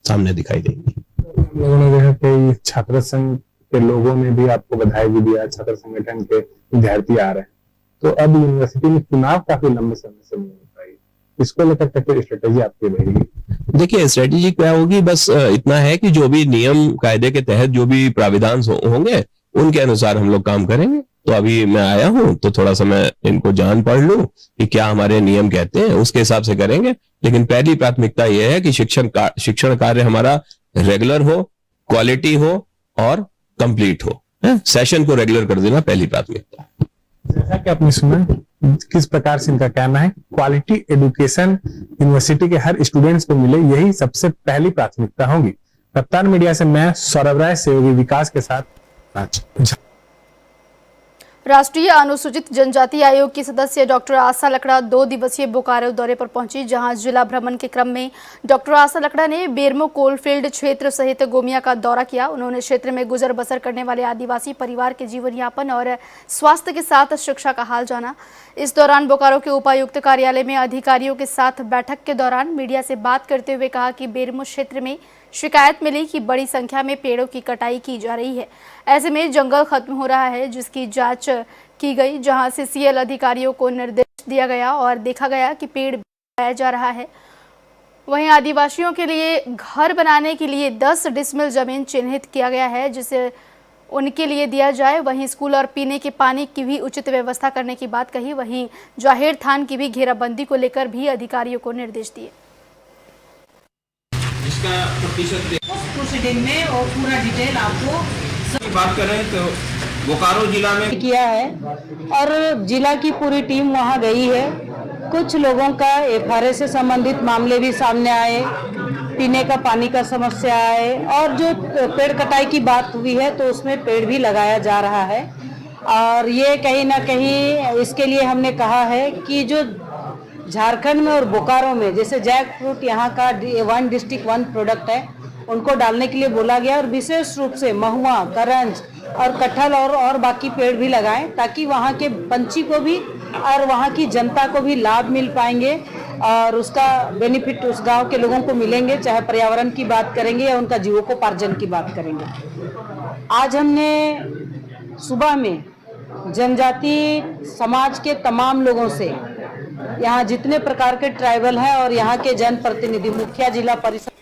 सामने दिखाई देंगी। हम लोगों ने देखा कि छात्र संघ के लोगों ने भी आपको बधाई भी दिया, छात्र संगठन के विद्यार्थी आ रहे हैं, तो अब यूनिवर्सिटी में चुनाव काफी लंबे समय से नहीं हो पाई, इसको लेकर क्या स्ट्रेटेजी आपकी रहेगी? देखिए स्ट्रेटेजी क्या होगी, बस इतना है कि जो भी नियम कायदे के तहत जो भी प्राविधान होंगे उनके अनुसार हम लोग काम करेंगे। तो अभी मैं आया हूं तो थोड़ा सा मैं इनको जान पढ़ लूं कि क्या हमारे नियम कहते हैं, उसके हिसाब से करेंगे। लेकिन पहली प्राथमिकता यह है कि शिक्षण कार्य हमारा रेगुलर हो, क्वालिटी हो और कंप्लीट हो। सेशन को रेगुलर कर देना पहली प्राथमिकता। जैसा कि आपने सुना किस प्रकार से इनका कहना है, क्वालिटी एजुकेशन यूनिवर्सिटी के हर स्टूडेंट्स को मिले, यही सबसे पहली प्राथमिकता होगी। कप्तान मीडिया से मैं सौरभ राय, सहयोगी विकास के साथ। राष्ट्रीय अनुसूचित जनजाति आयोग की सदस्य डॉक्टर आशा लकड़ा 2 दिवसीय बोकारो दौरे पर पहुंची, जहां जिला भ्रमण के क्रम में डॉक्टर आशा लकड़ा ने बेरमो कोलफील्ड क्षेत्र सहित गोमिया का दौरा किया। उन्होंने क्षेत्र में गुजर बसर करने वाले आदिवासी परिवार के जीवन यापन और स्वास्थ्य के साथ शिक्षा का हाल जाना। इस दौरान बोकारो के उपायुक्त कार्यालय में अधिकारियों के साथ बैठक के दौरान मीडिया से बात करते हुए कहा कि बेरमो क्षेत्र में शिकायत मिली कि बड़ी संख्या में पेड़ों की कटाई की जा रही है। ऐसे में जंगल खत्म हो रहा है, जिसकी जांच की गई, जहां से सीएल अधिकारियों को निर्देश दिया गया और देखा गया कि पेड़ लगाया जा रहा है। वहीं आदिवासियों के लिए घर बनाने के लिए 10 डिसमिल जमीन चिन्हित किया गया है, जिसे उनके लिए दिया जाए। वहीं स्कूल और पीने के पानी की भी उचित व्यवस्था करने की बात कही। वहीं जाहिर थान की भी घेराबंदी को लेकर भी अधिकारियों को निर्देश दिए। इसका प्रतिशत प्रोसीडिंग में और पूरा डिटेल आपको बात करें तो बोकारो जिला में किया है और जिला की पूरी टीम वहां गई है। कुछ लोगों का एफआरए से संबंधित मामले भी सामने आए, पीने का पानी का समस्या है और जो पेड़ कटाई की बात हुई है तो उसमें पेड़ भी लगाया जा रहा है। और ये कहीं ना कहीं इसके लिए हमने कहा है कि जो झारखंड में और बोकारो में जैसे जैक फ्रूट यहाँ का 1 डिस्ट्रिक्ट 1 प्रोडक्ट है, उनको डालने के लिए बोला गया और विशेष रूप से महुआ, करंज और कटहल और बाकी पेड़ भी लगाएं, ताकि वहाँ के पंछी को भी और वहाँ की जनता को भी लाभ मिल पाएंगे और उसका बेनिफिट उस गांव के लोगों को मिलेंगे, चाहे पर्यावरण की बात करेंगे या उनका जीवोपार्जन की बात करेंगे। आज हमने सुबह में जनजाति समाज के तमाम लोगों से, यहाँ जितने प्रकार के ट्राइबल हैं और यहाँ के जनप्रतिनिधि, मुखिया, जिला परिषद।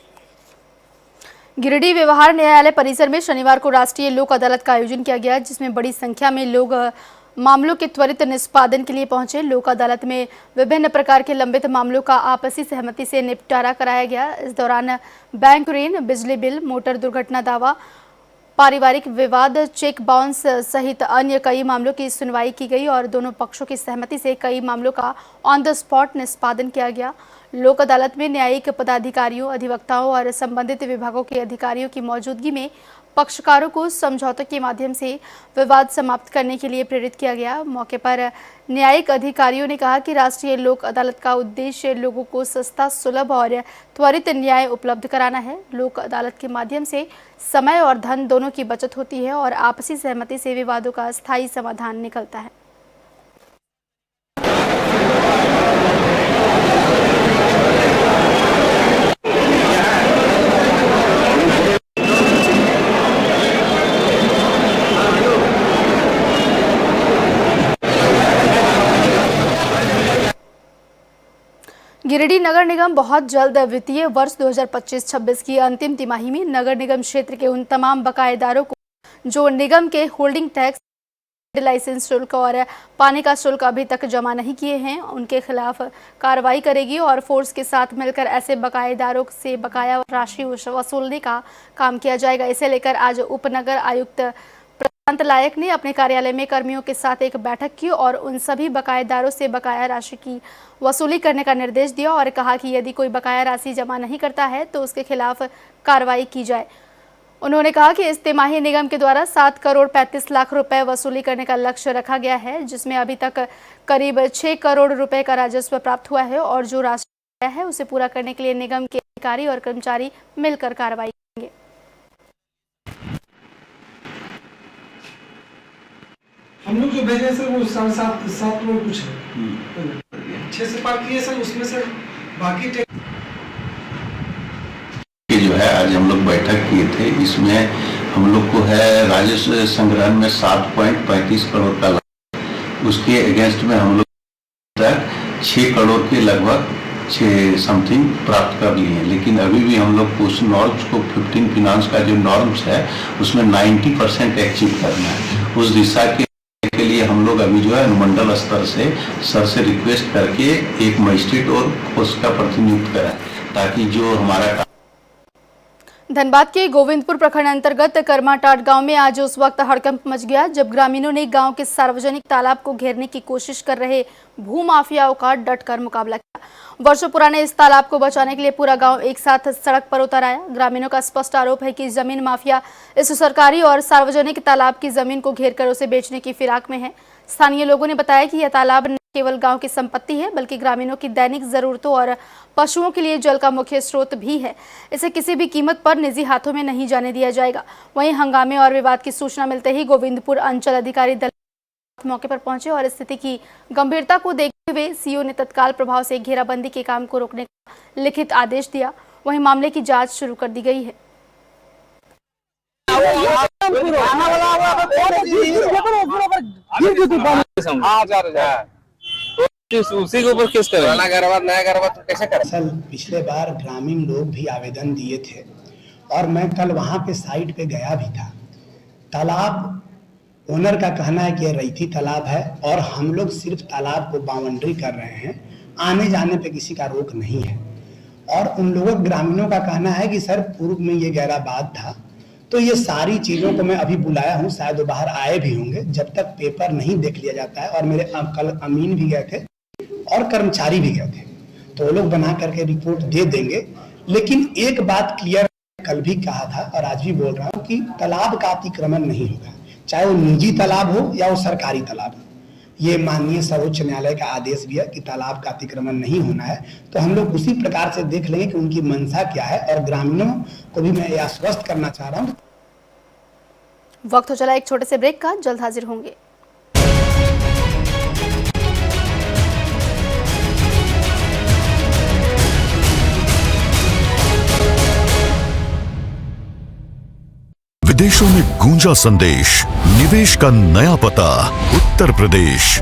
गिरिडीह व्यवहार न्यायालय परिसर में शनिवार को राष्ट्रीय लोक अदालत का आयोजन किया गया, जिसमें बड़ी संख्या में लोग मामलों के त्वरित निष्पादन के लिए पहुंचे। लोक अदालत में विभिन्न प्रकार के लंबित मामलों का आपसी सहमति से निपटारा कराया गया। इस दौरान बैंक ऋण, बिजली बिल, मोटर दुर्घटना दावा, पारिवारिक विवाद, चेक बाउंस सहित अन्य कई मामलों की सुनवाई की गई और दोनों पक्षों की सहमति से कई मामलों का ऑन द स्पॉट निष्पादन किया गया। लोक अदालत में न्यायिक पदाधिकारियों, अधिवक्ताओं और संबंधित विभागों के अधिकारियों की मौजूदगी में पक्षकारों को समझौतों के माध्यम से विवाद समाप्त करने के लिए प्रेरित किया गया। मौके पर न्यायिक अधिकारियों ने कहा कि राष्ट्रीय लोक अदालत का उद्देश्य लोगों को सस्ता, सुलभ और त्वरित न्याय उपलब्ध कराना है। लोक अदालत के माध्यम से समय और धन दोनों की बचत होती है और आपसी सहमति से विवादों का स्थायी समाधान निकलता है। गिरिडीह नगर निगम बहुत जल्द वित्तीय वर्ष 2025-26 की अंतिम तिमाही में नगर निगम क्षेत्र के उन तमाम बकायेदारों को जो निगम के होल्डिंग टैक्स, लाइसेंस शुल्क और पानी का शुल्क अभी तक जमा नहीं किए हैं, उनके खिलाफ कार्रवाई करेगी और फोर्स के साथ मिलकर ऐसे बकायेदारों से बकाया राशि वसूलने का काम किया जाएगा। इसे लेकर आज उपनगर आयुक्त प्रशांत लायक ने अपने कार्यालय में कर्मियों के साथ एक बैठक की और उन सभी बकायेदारों से बकाया राशि की वसूली करने का निर्देश दिया और कहा कि यदि कोई बकाया राशि जमा नहीं करता है तो उसके खिलाफ कार्रवाई की जाए। उन्होंने कहा कि इस तिमाही निगम के द्वारा 7 करोड़ 35 लाख रुपए वसूली करने का लक्ष्य रखा गया है, जिसमें अभी तक करीब 6 करोड़ रुपए का राजस्व प्राप्त हुआ है और जो राशि है उसे पूरा करने के लिए निगम के अधिकारी और कर्मचारी मिलकर कार्रवाई करेंगे। हम लोग जो भेजे सर वो 7.5 करोड़ कुछ है, 6 से पार किए सर, उसमें से बाकी कि जो है आज हम लोग बैठक किए थे, इसमें हम लोग को है राजस्व संग्रहण में 7.35 करोड़ का लाभ, उसके अगेंस्ट में हम लोग तक 6 करोड़ के लगभग 6 समथिंग प्राप्त कर लिए हैं। लेकिन अभी भी हम लोग कुछ नॉर्म्स को 15 फिनांस का जो नॉर्म्स है उसमें 90% अचीव करना है। उस दिशा के लिए हम लोग अभी जो है अनुमंडल स्तर से सर से रिक्वेस्ट करके एक मजिस्ट्रेट और उसका प्रतिनियुक्त करें, ताकि जो हमारा धनबाद के गोविंदपुर प्रखंड अंतर्गत कर्माटाट गांव में आज उस वक्त हड़कंप मच गया जब ग्रामीणों ने गांव के सार्वजनिक तालाब को घेरने की कोशिश कर रहे भूमाफियाओं का डटकर मुकाबला किया। वर्षों पुराने इस तालाब को बचाने के लिए पूरा गांव एक साथ सड़क पर उतर आया। ग्रामीणों का स्पष्ट आरोप है कि जमीन माफिया इस सरकारी और सार्वजनिक तालाब की जमीन को घेरकर उसे बेचने की फिराक में है। स्थानीय लोगों ने बताया कि यह तालाब न केवल गांव की संपत्ति है बल्कि ग्रामीणों की दैनिक जरूरतों और पशुओं के लिए जल का मुख्य स्रोत भी है। इसे किसी भी कीमत पर निजी हाथों में नहीं जाने दिया जाएगा। वहीं हंगामे और विवाद की सूचना मिलते ही गोविंदपुर अंचल अधिकारी दल मौके पर पहुंचे और स्थिति की गंभीरता को देखते हुए सीओ ने तत्काल प्रभाव से घेराबंदी के काम को रोकने का लिखित आदेश दिया। वहीं मामले की जांच शुरू कर दी गई है। उसी के ऊपर केस करें। नया गरबा तो कैसे करें? असल पिछले बार ग्रामीण लोग भी आवेदन दिए थे और मैं कल वहां पे साइट पे गया भी था। तालाब ओनर का कहना है कि यह रैथी तालाब है और हम लोग सिर्फ तालाब को बाउंड्री कर रहे हैं, आने जाने पे किसी का रोक नहीं है। और उन लोगों ग्रामीणों का कहना है कि सर पूर्व में ये गहराबाद था। तो ये सारी चीज़ों को मैं अभी बुलाया हूँ, शायद वो बाहर आए भी होंगे। जब तक पेपर नहीं देख लिया जाता है, और मेरे कल अमीन भी गए थे और कर्मचारी भी गए थे, तो वो लोग बना करके रिपोर्ट दे देंगे। लेकिन एक बात क्लियर कल भी कहा था और आज भी बोल रहा हूँ कि तालाब का अतिक्रमण नहीं होगा, चाहे वो निजी तालाब हो या वो सरकारी तालाब हो। ये माननीय सर्वोच्च न्यायालय का आदेश भी है कि तालाब का अतिक्रमण नहीं होना है। तो हम लोग उसी प्रकार से देख लेंगे कि उनकी मंशा क्या है। और ग्रामीणों को भी मैं आश्वस्त करना चाह रहा हूँ। वक्त हो चला एक छोटे से ब्रेक का, जल्द हाजिर होंगे। विदेशों में गूंजा संदेश, निवेश का नया पता उत्तर प्रदेश।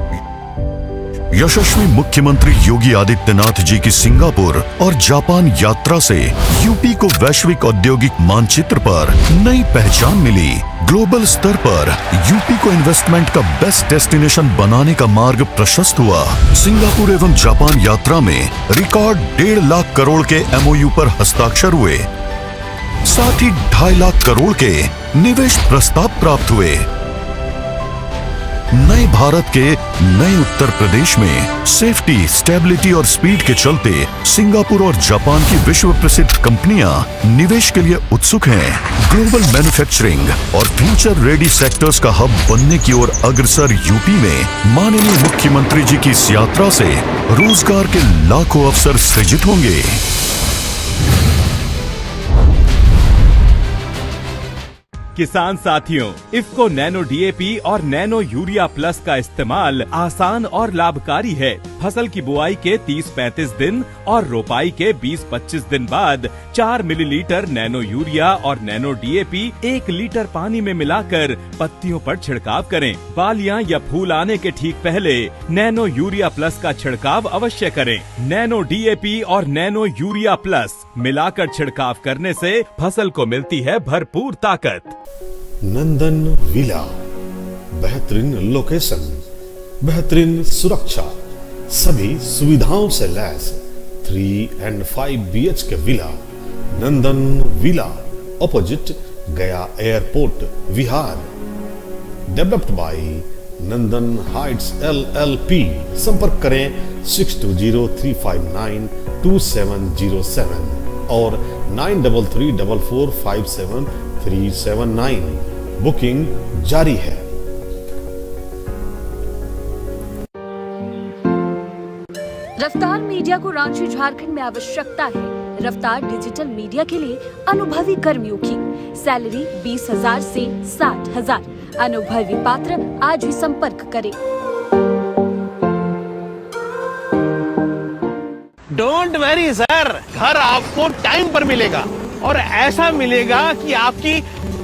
यशस्वी मुख्यमंत्री योगी आदित्यनाथ जी की सिंगापुर और जापान यात्रा से यूपी को वैश्विक औद्योगिक मानचित्र पर नई पहचान मिली। ग्लोबल स्तर पर यूपी को इन्वेस्टमेंट का बेस्ट डेस्टिनेशन बनाने का मार्ग प्रशस्त हुआ। सिंगापुर एवं जापान यात्रा में रिकॉर्ड 1.5 लाख करोड़ के MOU पर हस्ताक्षर हुए, साथ ही 2.5 लाख करोड़ के निवेश प्रस्ताव प्राप्त हुए। नए भारत के नए उत्तर प्रदेश में सेफ्टी, स्टेबिलिटी और स्पीड के चलते सिंगापुर और जापान की विश्व प्रसिद्ध कंपनियां निवेश के लिए उत्सुक हैं। ग्लोबल मैन्युफैक्चरिंग और फ्यूचर रेडी सेक्टर्स का हब बनने की ओर अग्रसर यूपी में माननीय मुख्यमंत्री जी की इस यात्रा से रोजगार के लाखों अवसर सृजित होंगे। किसान साथियों, इफ्को नैनो DAP और नैनो यूरिया प्लस का इस्तेमाल आसान और लाभकारी है। फसल की बुआई के 30-35 दिन और रोपाई के 20-25 दिन बाद 4 मिलीलीटर नैनो यूरिया और नैनो DAP 1 लीटर पानी में मिलाकर पत्तियों पर छिड़काव करें। बालियां या फूल आने के ठीक पहले नैनो यूरिया प्लस का छिड़काव अवश्य करें। नैनो DAP और नैनो यूरिया प्लस मिलाकर छिड़काव करने से फसल को मिलती है भरपूर ताकत। नंदन विला, बेहतरीन लोकेशन, बेहतरीन सुरक्षा, सभी सुविधाओं से लैस 3 and 5 BHK villa. Nandan villa opposite Gaya airport, Vihar. Developed by Nandan heights LLP। संपर्क करें 6203592707 और 9334457379। बुकिंग जारी है। रफ्तार मीडिया को रांची झारखंड में आवश्यकता है। रफ्तार डिजिटल मीडिया के लिए अनुभवी कर्मियों की सैलरी 20,000 से 60,000। अनुभवी पात्र आज ही संपर्क करें। डोंट वरी सर, घर आपको टाइम पर मिलेगा और ऐसा मिलेगा कि आपकी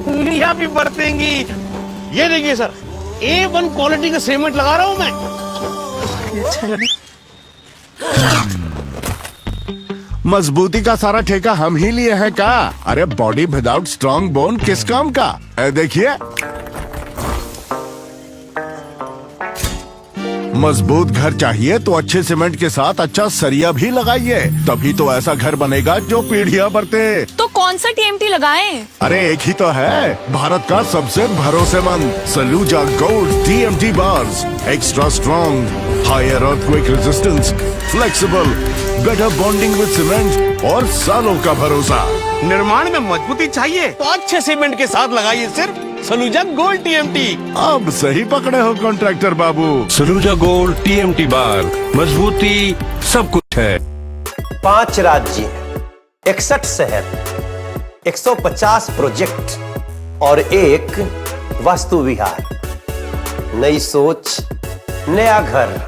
उंगलियां भी बरतेंगी। ये देखिए सर, A1 क्वालिटी का सीमेंट लगा रहा हूं मैं। मजबूती का सारा ठेका हम ही लिए हैं का? अरे बॉडी विदाउट स्ट्रॉन्ग बोन किस काम का? देखिए, मजबूत घर चाहिए तो अच्छे सीमेंट के साथ अच्छा सरिया भी लगाइए, तभी तो ऐसा घर बनेगा जो पीढ़ियां बरते। तो कौन सा TMT लगाएं? अरे एक ही तो है, भारत का सबसे भरोसेमंद Saluja gold TMT bars. Extra strong, higher earthquake resistance, flexible, better bonding with cement और सालों का भरोसा। निर्माण में मजबूती चाहिए तो अच्छे सीमेंट के साथ लगाइए सिर्फ सलूजा गोल्ड TMT। अब सही पकड़े हो कॉन्ट्रैक्टर बाबू। सलूजा गोल्ड TMT बार, मजबूती सब कुछ है। 5 राज्य, 61 शहर, 150 प्रोजेक्ट और एक वास्तु विहार। नई सोच, नया घर।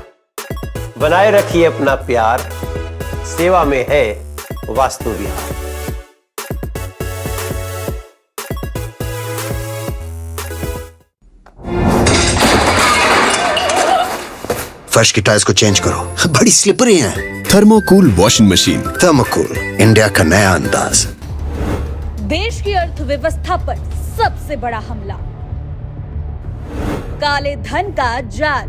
बनाए रखिए अपना प्यार, सेवा में है वास्तु विहार। फर्श की टाइल्स को चेंज करो, बड़ी स्लिपरी हैं। थर्मोकूल वॉशिंग मशीन। थर्मोकूल, इंडिया का नया अंदाज। देश की अर्थव्यवस्था पर सबसे बड़ा हमला, काले धन का जाल,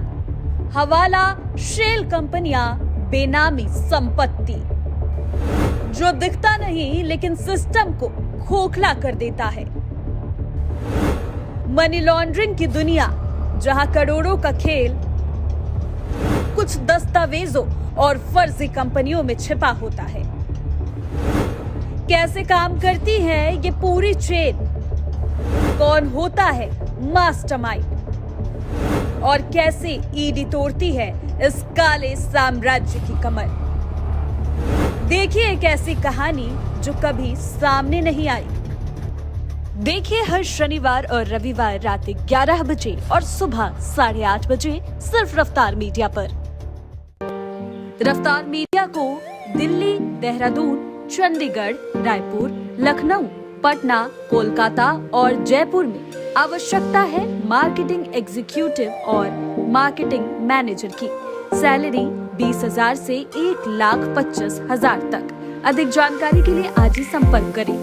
हवाला, शेल कंपनियां, बेनामी संपत्ति, जो दिखता नहीं लेकिन सिस्टम को खोखला कर देता है। मनी लॉन्ड्रिंग की दुनिया, जहां करोड़ों का खेल कुछ दस्तावेजों और फर्जी कंपनियों में छिपा होता है। कैसे काम करती है ये पूरी चेन? कौन होता है मास्टरमाइंड? और कैसे ईडी तोड़ती है इस काले साम्राज्य की कमर? देखिए एक ऐसी कहानी जो कभी सामने नहीं आई। देखिए हर शनिवार और रविवार रात 11 बजे और सुबह 8:30 बजे सिर्फ रफ्तार मीडिया पर। रफ्तार मीडिया को दिल्ली, देहरादून, चंडीगढ़, रायपुर, लखनऊ, पटना, कोलकाता और जयपुर में आवश्यकता है मार्केटिंग एग्जीक्यूटिव और मार्केटिंग मैनेजर की। सैलरी 20,000 से 1,25,000 तक। अधिक जानकारी के लिए आज ही संपर्क करें।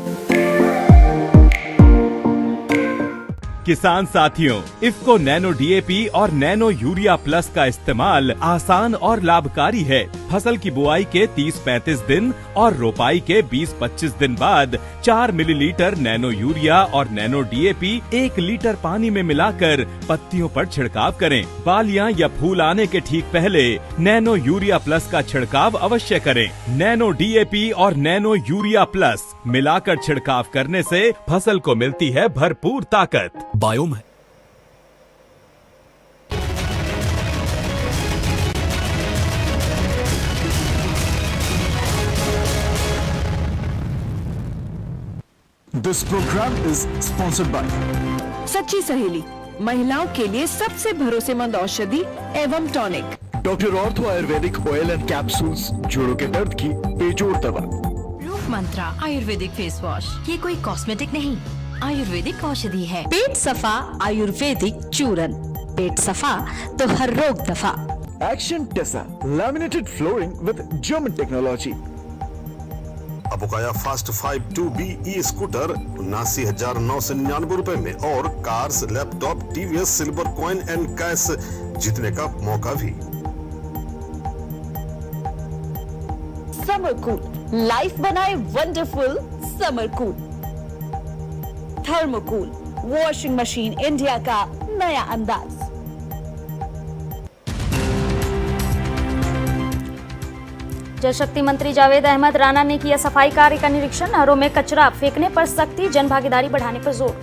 किसान साथियों, इफ्को नैनो DAP और नैनो यूरिया प्लस का इस्तेमाल आसान और लाभकारी है। फसल की बुआई के 30-35 दिन और रोपाई के 20-25 दिन बाद 4 मिलीलीटर नैनो यूरिया और नैनो DAP 1 लीटर पानी में मिलाकर पत्तियों पर छिड़काव करें। बालियां या फूल आने के ठीक पहले नैनो यूरिया प्लस का छिड़काव अवश्य करें। नैनो DAP और नैनो यूरिया प्लस मिलाकर छिड़काव करने से फसल को मिलती है भरपूर ताकत। बायोम है। This program is sponsored by सच्ची सहेली, महिलाओं के लिए सबसे भरोसेमंद औषधि एवं tonic. Doctor ortho Ayurvedic oil and capsules, जोड़ों के दर्द की बेजोड़ दवा। रूप मंत्रा आयुर्वेदिक फेस वॉश, ये कोई कॉस्मेटिक नहीं, आयुर्वेदिक औषधि है। पेट सफा आयुर्वेदिक चूरन, पेट सफा तो हर रोग दफा। Action Tesa laminated flooring with German technology. अबोकाया फास्ट 52B स्कूटर 79,999 रुपए में और cars, laptop, TVS silver coin and cash जीतने का मौका भी। समर कूल, लाइफ बनाए wonderful summer cool. Thermocool washing machine, India का नया अंदाज। जल शक्ति मंत्री जावेद अहमद राणा ने किया सफाई कार्य का निरीक्षण। नहरों में कचरा फेंकने पर सख्ती, जन भागीदारी बढ़ाने पर जोर।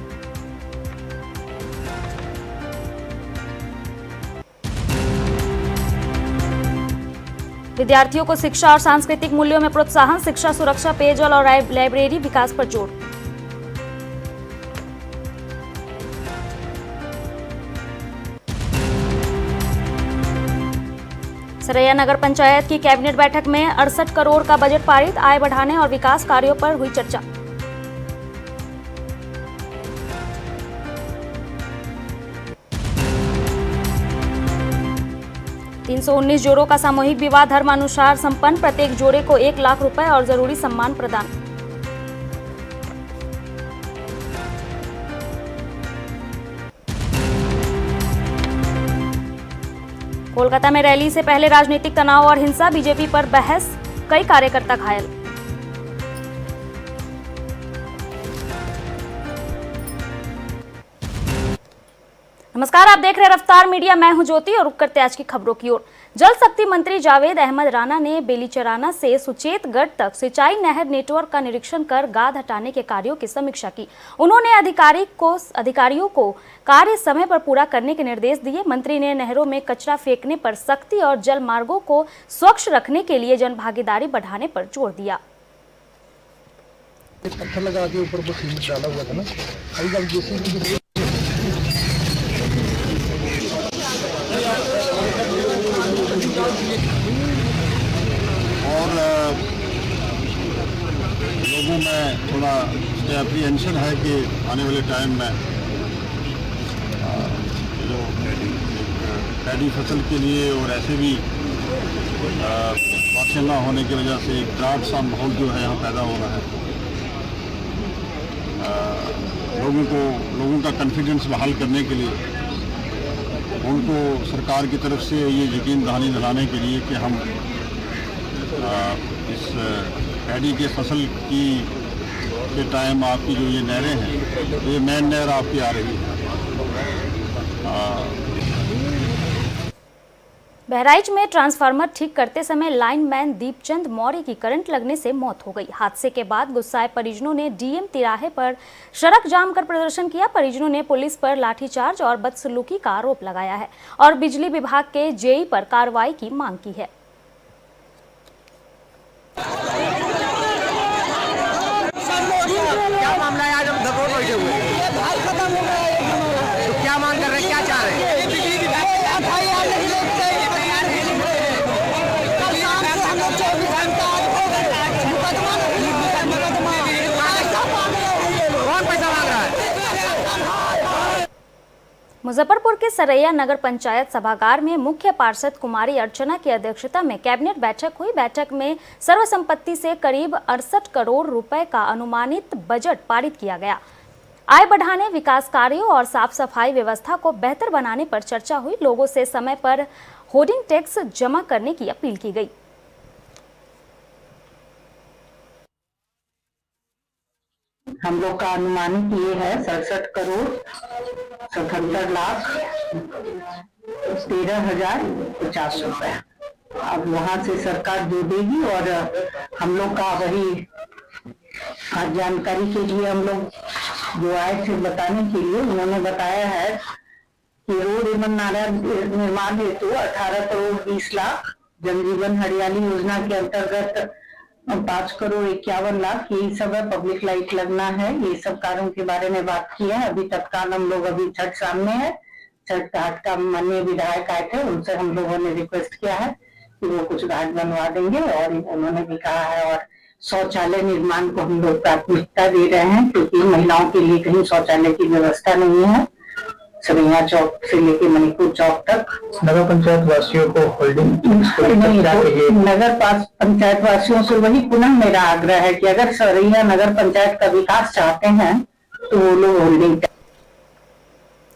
विद्यार्थियों को शिक्षा और सांस्कृतिक मूल्यों में प्रोत्साहन, शिक्षा, सुरक्षा, पेयजल और लाइब्रेरी विकास पर जोर। सरैया नगर पंचायत की कैबिनेट बैठक में 68 करोड़ का बजट पारित, आय बढ़ाने और विकास कार्यों पर हुई चर्चा। 319 जोड़ों का सामूहिक विवाह धर्मानुसार संपन्न, प्रत्येक जोड़े को 1 लाख रुपए और जरूरी सम्मान प्रदान। कोलकाता में रैली से पहले राजनीतिक तनाव और हिंसा, बीजेपी पर बहस, कई कार्यकर्ता घायल। नमस्कार, आप देख रहे हैं रफ्तार मीडिया, मैं हूं ज्योति और रुक करते आज की खबरों की ओर। जल शक्ति मंत्री जावेद अहमद राणा ने बेलीचराना से सुचेतगढ़ तक सिंचाई नहर नेटवर्क का निरीक्षण कर गाद हटाने के कार्यों की समीक्षा की। उन्होंने अधिकारियों को कार्य समय पर पूरा करने के निर्देश दिए। मंत्री ने नहरों में कचरा फेंकने पर सख्ती और जल मार्गों को स्वच्छ रखने के लिए जन भागीदारी बढ़ाने पर जोर दिया। पत्थर लगा के ऊपर सीमेंट डाला हुआ था ना, और लोगों में थोड़ा एप्रीहेंशन है कि आने वाले टाइम में जो पैडी फसल के लिए और ऐसे भी वर्षा न होने की वजह से एक ड्राउट सा माहौल जो है यहाँ पैदा हो रहा है। लोगों का कॉन्फिडेंस बहाल करने के लिए उनको सरकार की तरफ से ये यकीन दहानी दिलाने के लिए कि हम इस पैडी के फसल के टाइम आपकी जो ये नहरें हैं, ये मेन नहर आपकी आ रही है। बहराइच में ट्रांसफार्मर ठीक करते समय लाइनमैन दीपचंद मौर्य की करंट लगने से मौत हो गई। हादसे के बाद गुस्साए परिजनों ने डीएम तिराहे पर सड़क जाम कर प्रदर्शन किया। परिजनों ने पुलिस पर लाठीचार्ज और बदसलूकी का आरोप लगाया है और बिजली विभाग के जेई पर कार्रवाई की मांग की है। क्या मामला है? आज हम धरना बैठे हुए हैं, तो क्या मांग कर रहे हैं, क्या चाह रहे हैं? मुजफ्फरपुर के सरैया नगर पंचायत सभागार में मुख्य पार्षद कुमारी अर्चना की अध्यक्षता में कैबिनेट बैठक हुई। बैठक में सर्वसम्पत्ति से करीब 68 करोड़ रुपए का अनुमानित बजट पारित किया गया। आय बढ़ाने, विकास कार्यों और साफ सफाई व्यवस्था को बेहतर बनाने पर चर्चा हुई। लोगों से समय पर होर्डिंग टैक्स जमा करने की अपील की गई। हम लोग का अनुमानित ये है 67 करोड़ 77 लाख 13,050 रुपए। अब वहाँ से सरकार जो देगी और हम लोग का वही आज जानकारी के लिए हम लोग जो आए थे बताने के लिए, उन्होंने बताया है कि रोड एवं नाला निर्माण हेतु 18 करोड़ 20 लाख, जल जीवन हरियाली योजना के अंतर्गत 5 करोड़ 51 लाख, यही सब है। पब्लिक लाइट लगना है, ये सब कार्यों के बारे में बात की है। अभी तत्काल हम लोग अभी छठ सामने है, छठ घाट का माननीय विधायक आए थे, उनसे हम लोगों ने रिक्वेस्ट किया है कि वो कुछ घाट बनवा देंगे और उन्होंने भी कहा है। और शौचालय निर्माण को हम लोग प्राथमिकता दे रहे हैं क्योंकि महिलाओं के लिए कहीं शौचालय की व्यवस्था नहीं है। सरैया चौक से लेके मणिपुर चौक तक नगर पंचायत वासियों को होल्डिंग नगर पंचायत वासियों से वही पुनः मेरा आग्रह है कि अगर सरैया नगर पंचायत का विकास चाहते हैं तो वो लोग होल्डिंग।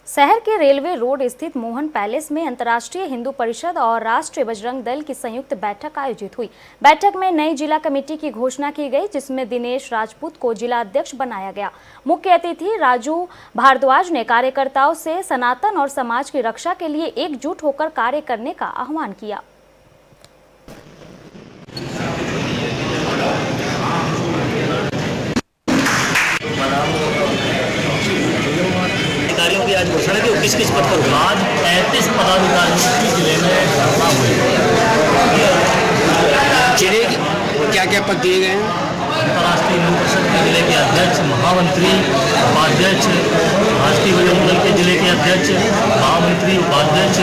शहर के रेलवे रोड स्थित मोहन पैलेस में अंतर्राष्ट्रीय हिंदू परिषद और राष्ट्रीय बजरंग दल की संयुक्त बैठक आयोजित हुई। बैठक में नई जिला कमेटी की घोषणा की गई, जिसमें दिनेश राजपूत को जिला अध्यक्ष बनाया गया। मुख्य अतिथि राजू भारद्वाज ने कार्यकर्ताओं से सनातन और समाज की रक्षा के लिए एकजुट होकर कार्य करने का आह्वान किया। अधिकारियों की आज घोषणा की, किस किस पद पर आज 35 पदाधिकारियों की जिले में घोषणा हुई। जिले क्या क्या पद दिए गए हैं? अंतर्राष्ट्रीय हिंदू परिषद के जिले के अध्यक्ष, महामंत्री, उपाध्यक्ष, राष्ट्रीय बजरंग दल के जिले के अध्यक्ष, महामंत्री, उपाध्यक्ष,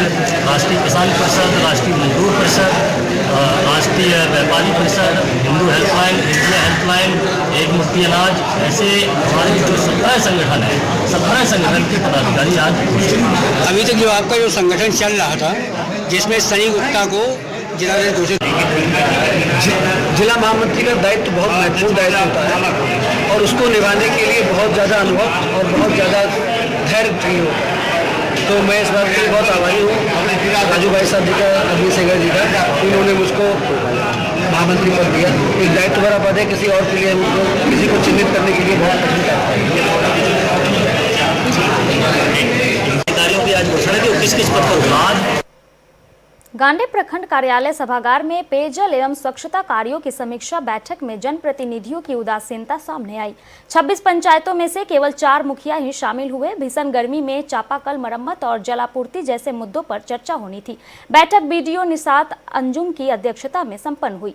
राष्ट्रीय किसान परिषद, राष्ट्रीय मजदूर परिषद, राष्ट्रीय व्यापारी परिषद, हिंदू हेल्पलाइन, इंडिया हेल्पलाइन, एक मुट्ठी अनाज, ऐसे हमारे जो 17 संगठन है, 17 संगठन के पदाधिकारी आज। अभी तक जो आपका जो संगठन चल रहा था जिसमें सनी गुप्ता को जिलाध्यक्ष घोषित। जिला महामंत्री का दायित्व बहुत महत्वपूर्ण दायित्व होता है और उसको निभाने के लिए बहुत ज़्यादा अनुभव और बहुत ज़्यादा धैर्य चाहिए होता है। तो मैं इस बात के लिए बहुत आभारी हूँ राजू भाई साहब जी का, अभिजीत सेंगर जी का, उन्होंने मुझको महामंत्री पद दिया। एक दायित्व भरा पद है, किसी और के लिए किसी को चिन्हित करने के लिए बहुत कठिन अधिकारियों की आज घोषणा की किस किस पद पर आज। गांडे प्रखंड कार्यालय सभागार में पेयजल एवं स्वच्छता कार्यों की समीक्षा बैठक में जनप्रतिनिधियों की उदासीनता सामने आई। 26 पंचायतों में से केवल 4 मुखिया ही शामिल हुए। भीषण गर्मी में चापाकल मरम्मत और जलापूर्ति जैसे मुद्दों पर चर्चा होनी थी। बैठक बीडीओ निशात अंजुम की अध्यक्षता में संपन्न हुई।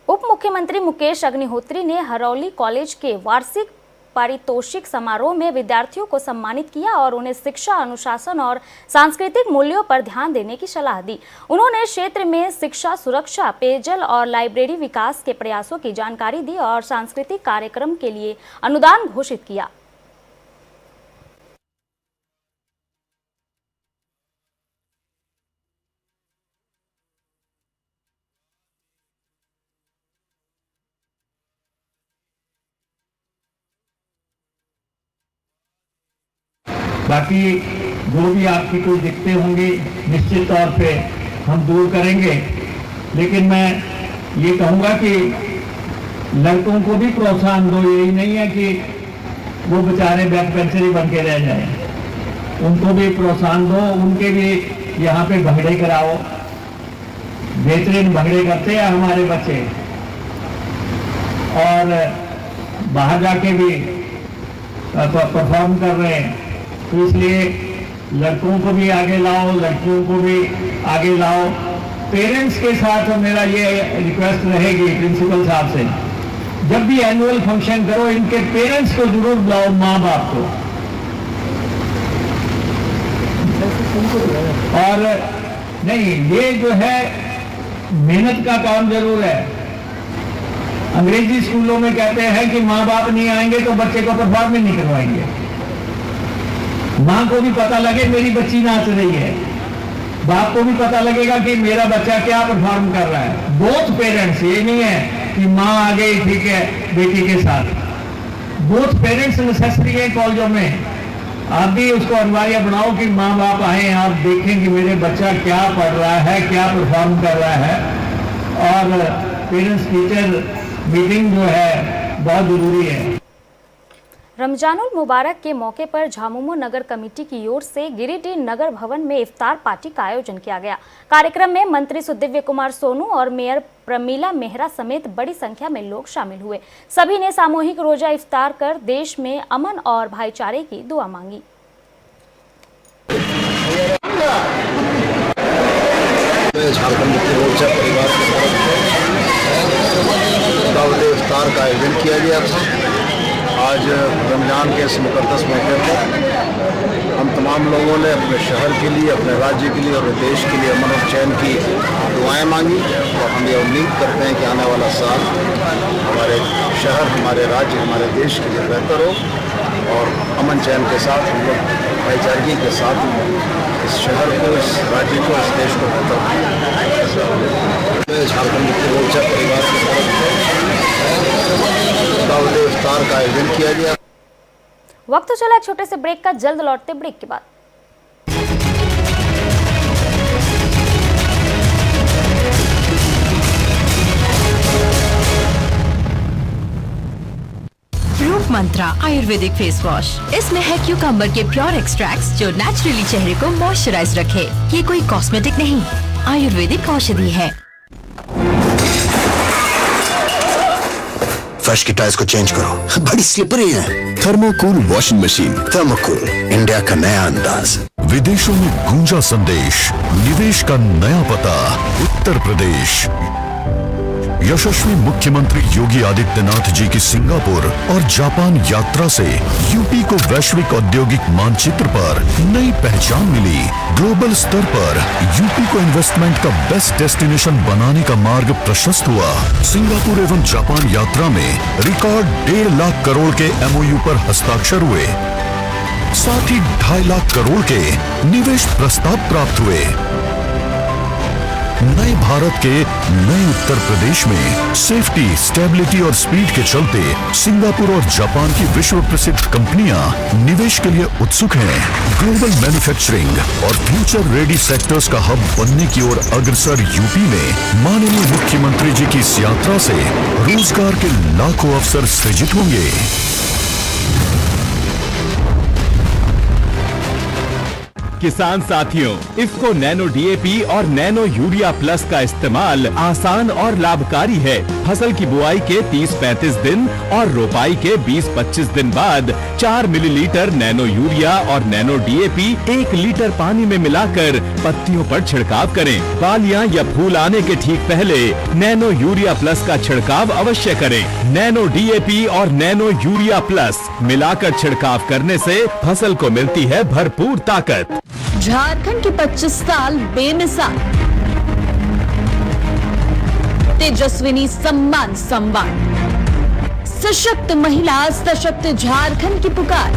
उप मुख्यमंत्री मुकेश अग्निहोत्री ने हरौली कॉलेज के वार्षिक पारितोषिक समारोह में विद्यार्थियों को सम्मानित किया और उन्हें शिक्षा, अनुशासन और सांस्कृतिक मूल्यों पर ध्यान देने की सलाह दी। उन्होंने क्षेत्र में शिक्षा, सुरक्षा, पेयजल और लाइब्रेरी विकास के प्रयासों की जानकारी दी और सांस्कृतिक कार्यक्रम के लिए अनुदान घोषित किया। बाकी जो भी आपकी कोई दिक्कतें होंगी निश्चित तौर पे हम दूर करेंगे, लेकिन मैं ये कहूँगा कि लड़कों को भी प्रोत्साहन दो। यही नहीं है कि वो बेचारे बैक बेंचर ही बन के रह जाए, उनको भी प्रोत्साहन दो। उनके भी यहाँ पे भंगड़े कराओ। बेहतरीन भंगड़े करते हैं हमारे बच्चे और बाहर जाके भी परफॉर्म कर रहे हैं। तो इसलिए लड़कों को भी आगे लाओ, लड़कियों को भी आगे लाओ। पेरेंट्स के साथ मेरा ये रिक्वेस्ट रहेगी प्रिंसिपल साहब से, जब भी एनुअल फंक्शन करो इनके पेरेंट्स को जरूर बुलाओ, माँ बाप को। और नहीं, ये जो है मेहनत का काम जरूर है। अंग्रेजी स्कूलों में कहते हैं कि माँ बाप नहीं आएंगे तो बच्चे को परफॉर्म ही नहीं करवाएंगे। माँ को भी पता लगे मेरी बच्ची नाच रही है, बाप को भी पता लगेगा कि मेरा बच्चा क्या परफॉर्म कर रहा है। बोथ पेरेंट्स, ये नहीं है कि माँ आ गई ठीक है बेटी के साथ। बोथ पेरेंट्स नेसेसरी है कॉलेजों में। आप भी उसको अनिवार्य बनाओ कि माँ बाप आए, आप देखें कि मेरे बच्चा क्या पढ़ रहा है, क्या परफॉर्म कर रहा है। और पेरेंट्स टीचर मीटिंग जो है बहुत जरूरी है। रमजानुल मुबारक के मौके पर झामुमो नगर कमेटी की ओर से गिरिडीह नगर भवन में इफ्तार पार्टी का आयोजन किया गया। कार्यक्रम में मंत्री सुदिव्य कुमार सोनू और मेयर प्रमीला मेहरा समेत बड़ी संख्या में लोग शामिल हुए। सभी ने सामूहिक रोजा इफ्तार कर देश में अमन और भाईचारे की दुआ मांगी। झारखंड मुक्ति मोर्चा परिवार की तरफ से दावत इफ्तार का आयोजन किया गया था। आज रमजान के इस मुकद्दस मौके पर हम तमाम लोगों ने अपने शहर के लिए, अपने राज्य के लिए और देश के लिए अमन और चैन की दुआएं मांगी और हम ये उम्मीद करते हैं कि आने वाला साल हमारे शहर, हमारे राज्य, हमारे देश के लिए बेहतर हो और अमन चैन के साथ हम लोग भाईचारगी के साथ इस शहर को, इस राज्य को, इस देश को बेहतर झारखंड मुक्ति मोर्चा परिवार की तरफ से दावत इफ्तार का आयोजन किया गया। वक्त चला एक छोटे से ब्रेक का, जल्द लौटते ब्रेक के बाद। रूप मंत्रा आयुर्वेदिक फेस वॉश, इसमें है क्यूकम्बर के प्योर एक्सट्रैक्ट्स जो नेचुरली चेहरे को मॉइस्चराइज रखे। ये कोई कॉस्मेटिक नहीं, आयुर्वेदिक औषधि है। फर्श की टाइल्स को चेंज करो, बड़ी स्लिपरी है। थर्मोकूल वॉशिंग मशीन, थर्मोकूल, इंडिया का नया अंदाज। विदेशों में गूंजा संदेश, निवेश का नया पता, उत्तर प्रदेश। यशस्वी मुख्यमंत्री योगी आदित्यनाथ जी की सिंगापुर और जापान यात्रा से यूपी को वैश्विक औद्योगिक मानचित्र पर नई पहचान मिली। ग्लोबल स्तर पर यूपी को इन्वेस्टमेंट का बेस्ट डेस्टिनेशन बनाने का मार्ग प्रशस्त हुआ। सिंगापुर एवं जापान यात्रा में रिकॉर्ड 1.5 लाख करोड़ के MOU पर हस्ताक्षर हुए। साथ ही 2.5 लाख करोड़ के निवेश प्रस्ताव प्राप्त हुए। नए भारत के नए उत्तर प्रदेश में सेफ्टी, स्टेबिलिटी और स्पीड के चलते सिंगापुर और जापान की विश्व प्रसिद्ध कंपनियां निवेश के लिए उत्सुक हैं। ग्लोबल मैन्युफैक्चरिंग और फ्यूचर रेडी सेक्टर्स का हब बनने की ओर अग्रसर यूपी में माननीय मुख्यमंत्री जी की इस यात्रा से रोजगार के लाखों अवसर सृजित होंगे। किसान साथियों, इफ्को नैनो DAP और नैनो यूरिया प्लस का इस्तेमाल आसान और लाभकारी है। फसल की बुआई के 30-35 दिन और रोपाई के 20-25 दिन बाद 4 मिलीलीटर नैनो यूरिया और नैनो DAP 1 लीटर पानी में मिलाकर पत्तियों पर छिड़काव करें। बालियां या फूल आने के ठीक पहले नैनो यूरिया प्लस का छिड़काव अवश्य करें। नैनो DAP और नैनो यूरिया प्लस मिलाकर छिड़काव करने से फसल को मिलती है भरपूर ताकत। झारखंड के 25 साल बेमिसाल, तेजस्विनी सम्मान संवाद, सशक्त महिला सशक्त झारखंड की पुकार।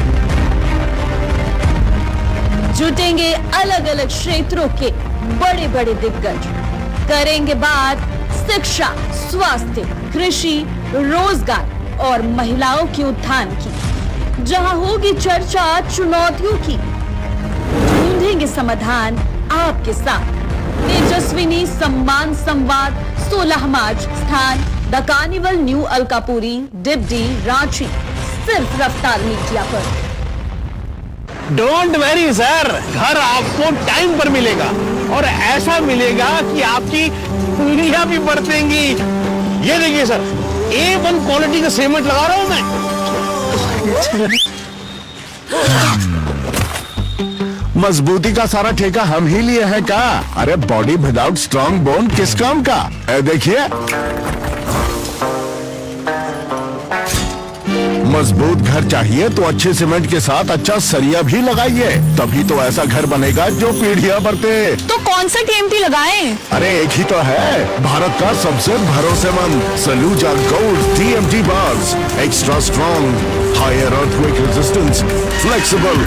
जुटेंगे अलग अलग क्षेत्रों के बड़े बड़े दिग्गज, करेंगे बात शिक्षा, स्वास्थ्य, कृषि, रोजगार और महिलाओं के उत्थान की। जहां होगी चर्चा चुनौतियों की, ढूंढेंगे समाधान आपके साथ। तेजस्विनी सम्मान संवाद 16 मार्च, स्थान the carnival new Alkapuri, Dibdih, Ranchi, सिर्फ रफ्तार मीडिया पर। डोंट वरी सर, घर आपको टाइम पर मिलेगा और ऐसा मिलेगा कि आपकी उंगलियां भी बरतेंगी। ये देखिए सर, A1 क्वालिटी का सीमेंट लगा रहा हूं मैं। मजबूती का सारा ठेका हम ही लिए हैं का? अरे बॉडी विदाउट स्ट्रॉन्ग बोन किस काम का? देखिए, मजबूत घर चाहिए तो अच्छे सीमेंट के साथ अच्छा सरिया भी लगाइए, तभी तो ऐसा घर बनेगा जो पीढ़ियां बरते। तो कौन सा TMT लगाएं? अरे एक ही तो है, भारत का सबसे भरोसेमंद Saluja gold TMT bars. Extra strong, higher earthquake resistance, flexible,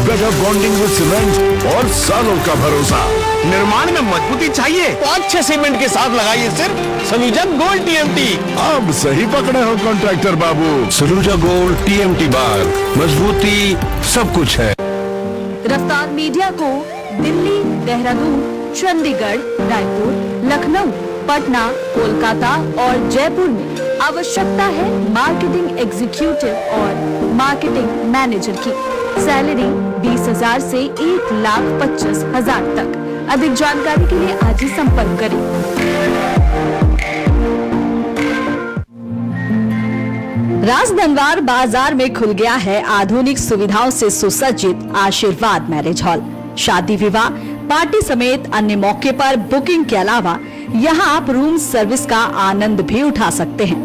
better bonding with cement और सालों का भरोसा। निर्माण में मजबूती चाहिए तो अच्छे सीमेंट के साथ लगाइए सिर्फ सलूजा गोल्ड TMT। अब सही पकड़े हो कॉन्ट्रैक्टर बाबू। सलूजा गोल्ड TMT बार, मजबूती सब कुछ है। रफ्तार मीडिया को दिल्ली, देहरादून, चंडीगढ़, रायपुर, लखनऊ, पटना, कोलकाता और जयपुर में आवश्यकता है मार्केटिंग एग्जीक्यूटिव और मार्केटिंग मैनेजर की। सैलरी 20,000 से 1,25,000 तक। अधिक जानकारी के लिए आज ही संपर्क करें। राजधनवार बाजार में खुल गया है आधुनिक सुविधाओं से सुसज्जित आशीर्वाद मैरिज हॉल। शादी, विवाह, पार्टी समेत अन्य मौके पर बुकिंग के अलावा यहां आप रूम सर्विस का आनंद भी उठा सकते हैं।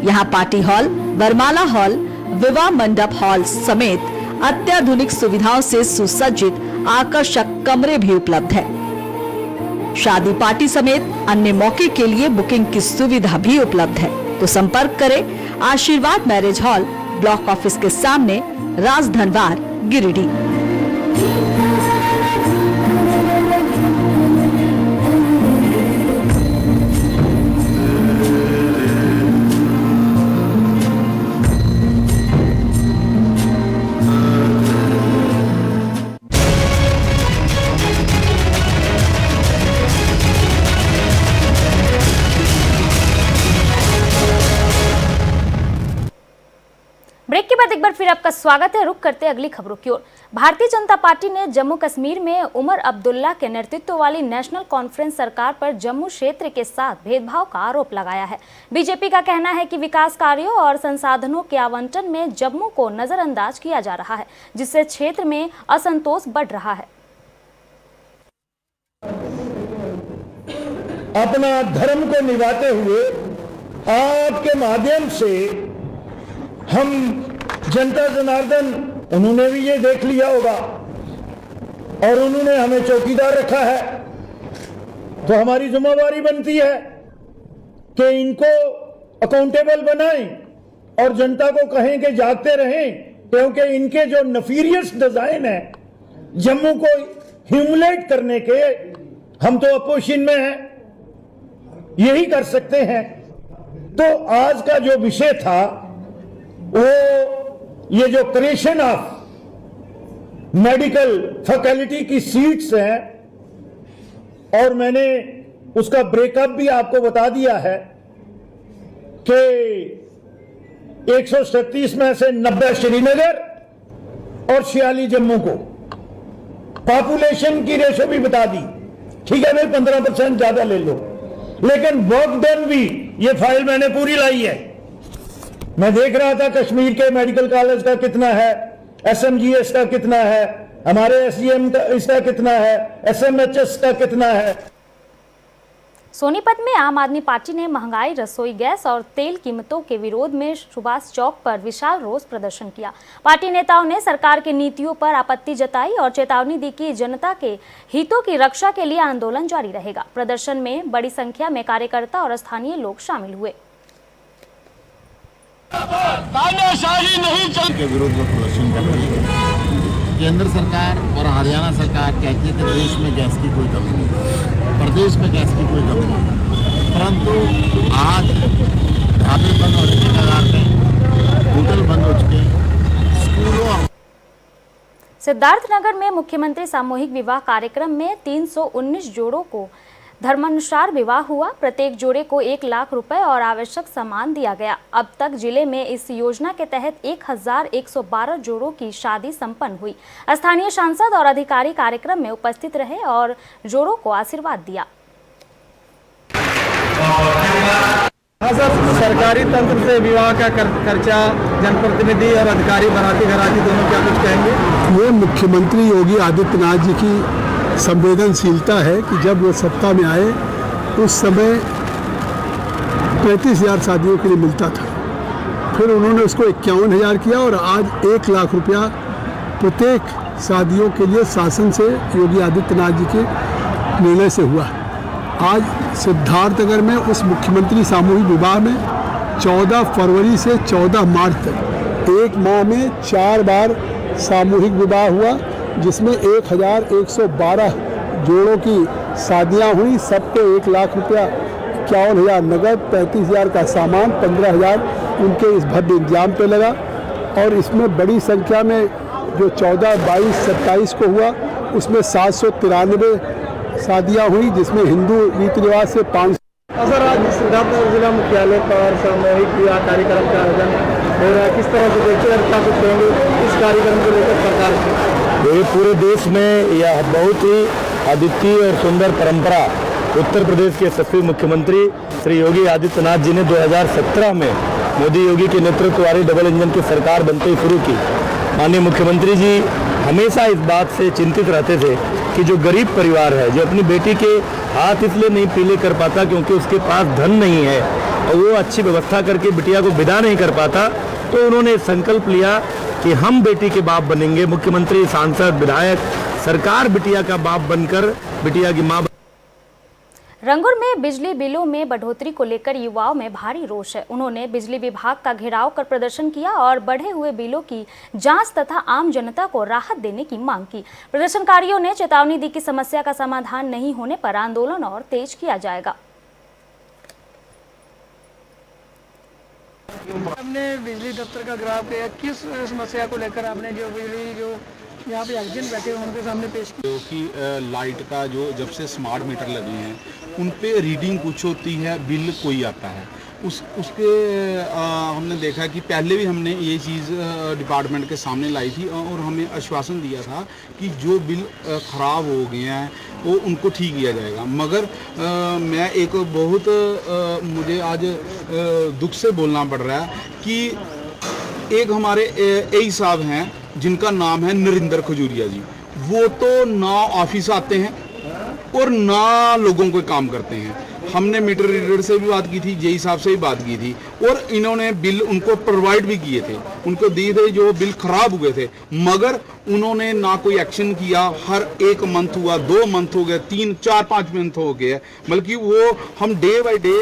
यहां पार्टी हॉल, वरमाला हॉल, विवाह मंडप हॉल समेत अत्याधुनिक सुविधाओं से सुसज्जित आकर्षक कमरे भी उपलब्ध है। शादी, पार्टी समेत अन्य मौके के लिए बुकिंग की सुविधा भी उपलब्ध है। तो संपर्क करें आशीर्वाद मैरिज हॉल, ब्लॉक ऑफिस के सामने, राजधनवार, गिरिडीह। ब्रेक के बाद एक बार फिर आपका स्वागत है। रुक करते अगली खबरों की ओर। भारतीय जनता पार्टी ने जम्मू कश्मीर में उमर अब्दुल्ला के नेतृत्व वाली नेशनल कॉन्फ्रेंस सरकार पर जम्मू क्षेत्र के साथ भेदभाव का आरोप लगाया है। बीजेपी का कहना है कि विकास कार्यों और संसाधनों के आवंटन में जम्मू को नजरअंदाज किया जा रहा है, जिससे क्षेत्र में असंतोष बढ़ रहा है। अपना धर्म को निभाते हुए आपके माध्यम से हम जनता जनार्दन, उन्होंने भी ये देख लिया होगा और उन्होंने हमें चौकीदार रखा है, तो हमारी जिम्मेवारी बनती है कि इनको अकाउंटेबल बनाएं और जनता को कहें कि जागते रहें, क्योंकि इनके जो नफीरियस डिजाइन है जम्मू को ह्यूमिलेट करने के, हम तो अपोजिशन में हैं, यही कर सकते हैं। तो आज का जो विषय था वो ये जो क्रिएशन ऑफ मेडिकल फैकल्टी की सीट्स हैं, और मैंने उसका ब्रेकअप भी आपको बता दिया है कि 137 में से 90 श्रीनगर और 46 जम्मू को, पॉपुलेशन की रेशो भी बता दी, ठीक है भाई 15% ज्यादा ले लो, लेकिन वर्क डन भी, ये फाइल मैंने पूरी लाई है। मैं देख रहा था कश्मीर के मेडिकल कॉलेज का कितना है, SMGS का कितना है, हमारे SGM का इसका कितना है, SMHS का कितना है। सोनीपत में आम आदमी पार्टी ने महंगाई, रसोई गैस और तेल कीमतों के विरोध में सुभाष चौक पर विशाल रोष प्रदर्शन किया। पार्टी नेताओं ने सरकार की नीतियों पर आपत्ति जताई और चेतावनी दी कि जनता के हितों की रक्षा के लिए आंदोलन जारी रहेगा। प्रदर्शन में बड़ी संख्या में कार्यकर्ता और स्थानीय लोग शामिल हुए। के विरोध में प्रदर्शन कर रही है। केंद्र सरकार और हरियाणा सरकार कहती है कि देश में गैस की कोई कमी नहीं, प्रदेश में गैस की कोई कमी नहीं, परंतु आज ढाबे बंद हो चुके हैं, होटल बंद हो चुके हैं, स्कूलों। सिद्धार्थनगर में मुख्यमंत्री सामूहिक विवाह कार्यक्रम में 319 जोड़ों को धर्मानुसार विवाह हुआ। प्रत्येक जोड़े को 1 लाख रुपए और आवश्यक सामान दिया गया। अब तक जिले में इस योजना के तहत 1112 जोड़ों की शादी संपन्न हुई। स्थानीय सांसद और अधिकारी कार्यक्रम में उपस्थित रहे और जोड़ों को आशीर्वाद दिया। हाँ सर, सरकारी तंत्र से विवाह का खर्चा जनप्रतिनिधि और अधिकारी बनाती घराती दोनों क्या कुछ कहेंगे? ये मुख्यमंत्री योगी आदित्यनाथ जी की संवेदनशीलता है कि जब वो सत्ता में आए उस समय 35,000 शादियों के लिए मिलता था, फिर उन्होंने उसको 51,000 किया और आज 1 लाख रुपया प्रत्येक शादियों के लिए शासन से योगी आदित्यनाथ जी के निर्णय से हुआ। आज सिद्धार्थनगर में उस मुख्यमंत्री सामूहिक विवाह में 14 फरवरी से 14 मार्च तक एक माह में 4 बार सामूहिक विवाह हुआ, जिसमें 1112 जोड़ों की शादियां हुई। सबको 1 लाख रुपया, 51,000 नगद, 35,000 का सामान, 15,000 उनके इस भव्य इंतजाम पे लगा। और इसमें बड़ी संख्या में जो 14, 22, 27 को हुआ उसमें 793 शादियां हुई, जिसमें हिंदू रीति रिवाज से 500। सर, आज सिद्धार्थनगर जिला मुख्यालय पर सामूहिक विवाह कार्यक्रम का आयोजन हो रहा है, किस तरह से देखते हैं, क्या कुछ कहेंगे इस कार्यक्रम को लेकर सरकार से? ये पूरे देश में यह बहुत ही अद्वितीय और सुंदर परंपरा उत्तर प्रदेश के यशस्वी मुख्यमंत्री श्री योगी आदित्यनाथ जी ने 2017 में मोदी योगी के नेतृत्व वाली डबल इंजन की सरकार बनते ही शुरू की। माननीय मुख्यमंत्री जी हमेशा इस बात से चिंतित रहते थे कि जो गरीब परिवार है, जो अपनी बेटी के हाथ इसलिए नहीं पीले कर पाता क्योंकि उसके पास धन नहीं है और वो अच्छी व्यवस्था करके बिटिया को विदा नहीं कर पाता, तो उन्होंने संकल्प लिया कि हम बेटी के बाप बनेंगे। मुख्यमंत्री, सांसद, विधायक, सरकार बिटिया का बाप बनकर बिटिया की मां। रंगूर में बिजली बिलों में बढ़ोतरी को लेकर युवाओं में भारी रोष है। उन्होंने बिजली विभाग का घेराव कर प्रदर्शन किया और बढ़े हुए बिलों की जांच तथा आम जनता को राहत देने की मांग की। प्रदर्शनकारियों ने चेतावनी दी कि समस्या का समाधान नहीं होने पर आंदोलन और तेज किया जाएगा। हमने बिजली दफ्तर का घेराव किया, किस समस्या को लेकर आपने जो बिजली जो यहाँ पे एजेंट बैठे हैं उनके सामने पेश किया? जो कि लाइट का जो जब से स्मार्ट मीटर लगे हैं उन पे रीडिंग कुछ होती है, बिल कोई आता है। उसके हमने देखा कि पहले भी हमने ये चीज़ डिपार्टमेंट के सामने लाई थी और हमें आश्वासन दिया था कि जो बिल ख़राब हो गए हैं वो उनको ठीक किया जाएगा। मगर मैं एक बहुत मुझे आज दुख से बोलना पड़ रहा है कि एक हमारे एई साहब हैं जिनका नाम है नरेंद्र खजूरिया जी, वो तो ना ऑफिस आते हैं और ना लोगों को काम करते हैं। हमने मीटर रीडर से भी बात की थी, जेई साहब से भी बात की थी, और इन्होंने बिल उनको प्रोवाइड भी किए थे, उनको दिए थे जो बिल खराब हुए थे, मगर उन्होंने ना कोई एक्शन किया। हर 1 मंथ हुआ, 2 मंथ हो गए, 3, 4, 5 मंथ हो गए, बल्कि वो हम डे बाय डे